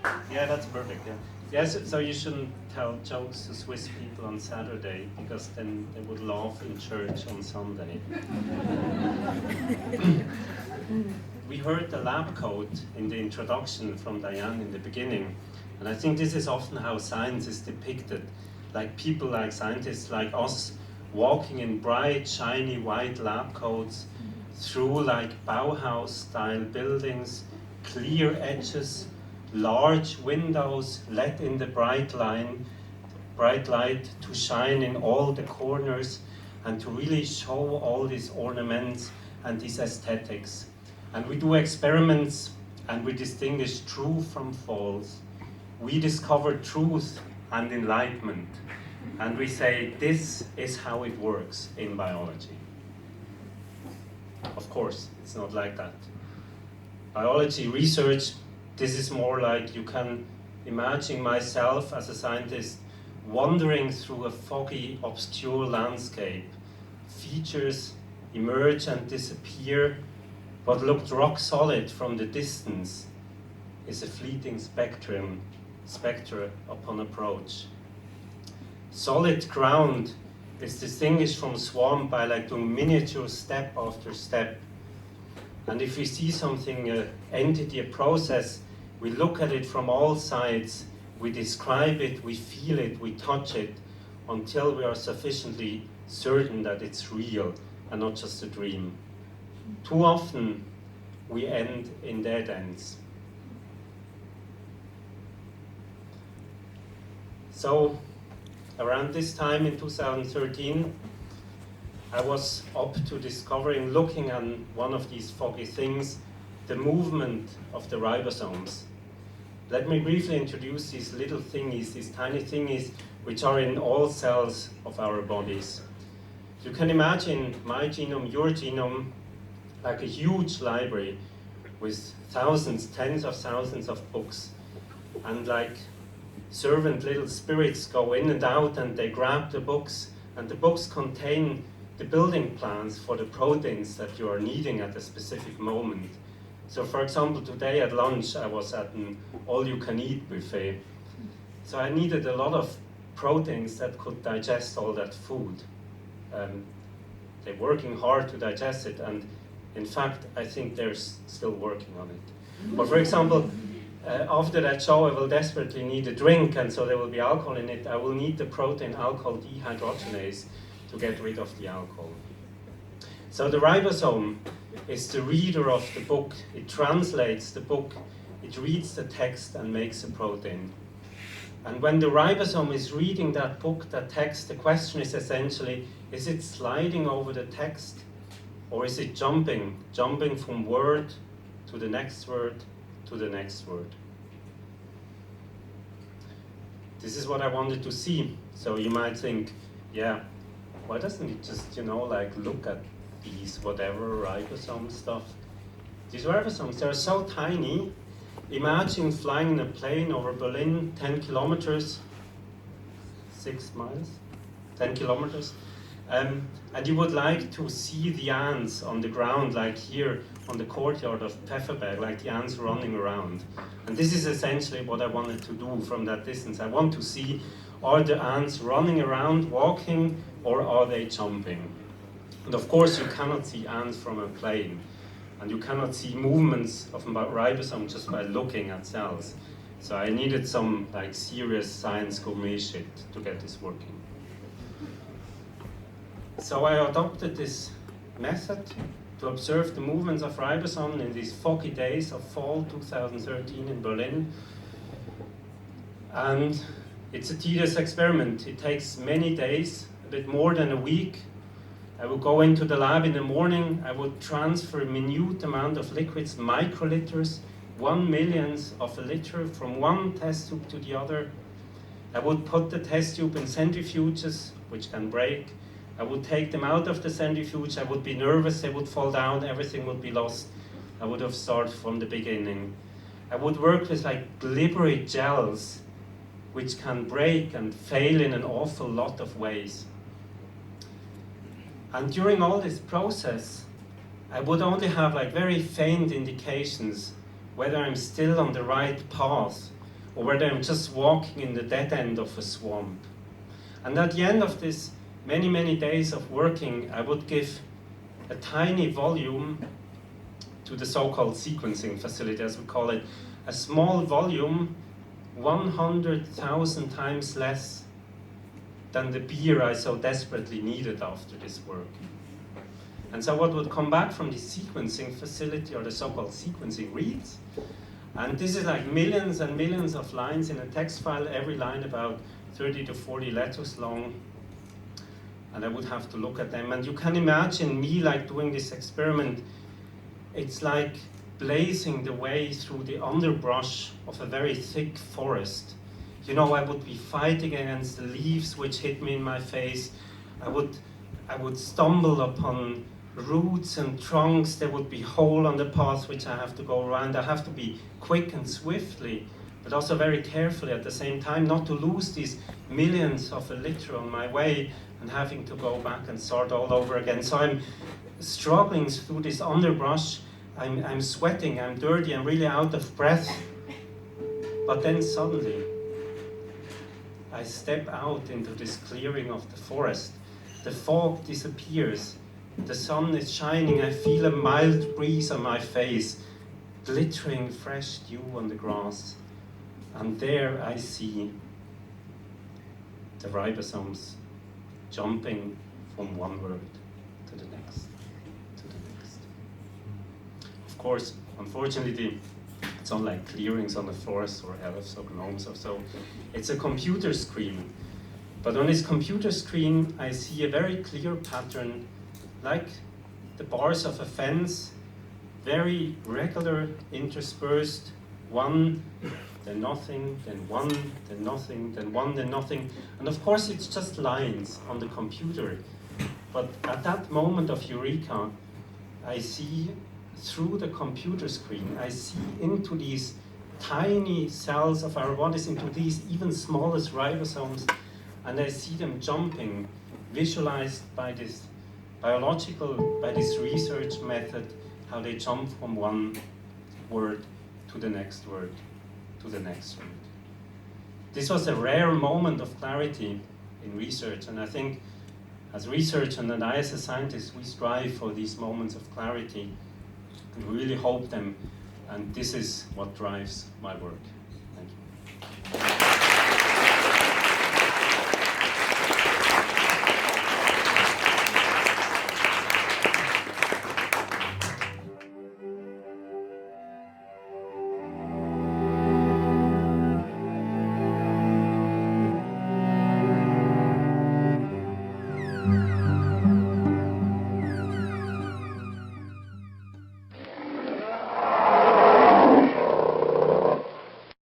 Yeah, that's perfect. Yeah. Yes, so you shouldn't tell jokes to Swiss people on Saturday because then they would laugh in church on Sunday. We heard the lab coat in the introduction from Diane in the beginning, and I think this is often how science is depicted, like people like scientists like us walking in bright, shiny white lab coats through like Bauhaus-style buildings, clear edges, large windows let in the bright light to shine in all the corners and to really show all these ornaments and these aesthetics. And we do experiments and we distinguish true from false. We discover truth and enlightenment. And we say this is how it works in biology. Of course, it's not like that. Biology research, this is more like you can imagine myself as a scientist wandering through a foggy, obscure landscape. Features emerge and disappear. What looked rock solid from the distance is a fleeting spectre upon approach. Solid ground is distinguished from swamp by like doing miniature step after step. And if we see something, an entity, a process, we look at it from all sides, we describe it, we feel it, we touch it, until we are sufficiently certain that it's real and not just a dream. Too often, we end in dead ends. So, around this time in 2013, I was up to discovering, looking at one of these foggy things, the movement of the ribosomes. Let me briefly introduce these little thingies, these tiny thingies, which are in all cells of our bodies. You can imagine my genome, your genome, like a huge library with thousands, tens of thousands of books. And like servant little spirits go in and out and they grab the books, and the books contain the building plans for the proteins that you are needing at a specific moment. So for example, today at lunch I was at an all-you-can-eat buffet. So I needed a lot of proteins that could digest all that food. They're working hard to digest it, and in fact, I think they're still working on it. But for example, after that show, I will desperately need a drink, and so there will be alcohol in it. I will need the protein alcohol dehydrogenase to get rid of the alcohol. So the ribosome is the reader of the book. It translates the book, it reads the text and makes a protein. And when the ribosome is reading that book, that text, the question is essentially, is it sliding over the text, or is it jumping from word to the next word to the next word? This is what I wanted to see. So you might think, yeah, why doesn't it just, like look at these whatever ribosome stuff? These ribosomes, they're so tiny. Imagine flying in a plane over Berlin, 10 kilometers, 6 miles, 10 kilometers. And you would like to see the ants on the ground, like here on the courtyard of Pfefferwerk, like the ants running around. And this is essentially what I wanted to do from that distance. I want to see, are the ants running around, walking, or are they jumping? And of course, you cannot see ants from a plane. And you cannot see movements of ribosome just by looking at cells. So I needed some serious science gourmet shit to get this working. So I adopted this method to observe the movements of ribosome in these foggy days of fall 2013 in Berlin. And it's a tedious experiment. It takes many days, a bit more than a week. I would go into the lab in the morning, I would transfer a minute amount of liquids, microliters, 1/1,000,000th of a liter from one test tube to the other. I would put the test tube in centrifuges, which can break. I would take them out of the centrifuge, I would be nervous, they would fall down, everything would be lost. I would have started from the beginning. I would work with glibbery gels, which can break and fail in an awful lot of ways. And during all this process, I would only have very faint indications whether I'm still on the right path, or whether I'm just walking in the dead end of a swamp. And at the end of this many, many days of working, I would give a tiny volume to the so-called sequencing facility, as we call it, a small volume 100,000 times less than the beer I so desperately needed after this work. And so what would come back from the sequencing facility, or the so-called sequencing reads, and this is like millions and millions of lines in a text file, every line about 30 to 40 letters long, and I would have to look at them. And you can imagine me like doing this experiment. It's like blazing the way through the underbrush of a very thick forest. You know, I would be fighting against the leaves which hit me in my face. I would stumble upon roots and trunks. There would be a hole on the path which I have to go around. I have to be quick and swiftly, but also very carefully at the same time, not to lose these millions of a liter on my way and having to go back and start all over again. So I'm struggling through this underbrush. I'm sweating, I'm dirty, I'm really out of breath. But then suddenly, I step out into this clearing of the forest. The fog disappears. The sun is shining. I feel a mild breeze on my face, glittering fresh dew on the grass. And there I see the ribosomes jumping from one word to the next, to the next. Of course, unfortunately, it's not like clearings on the forest or elves or gnomes or so. It's a computer screen. But on this computer screen, I see a very clear pattern, like the bars of a fence, very regular, interspersed, one, then nothing, then one, then nothing, then one, then nothing. And of course, it's just lines on the computer. But at that moment of Eureka, I see through the computer screen, I see into these tiny cells of our bodies, into these even smallest ribosomes, and I see them jumping, visualized by this by this research method, how they jump from one word to the next word, to the next word. This was a rare moment of clarity in research, and I think as researchers and I as a scientist, we strive for these moments of clarity, and we really hope them, and this is what drives my work.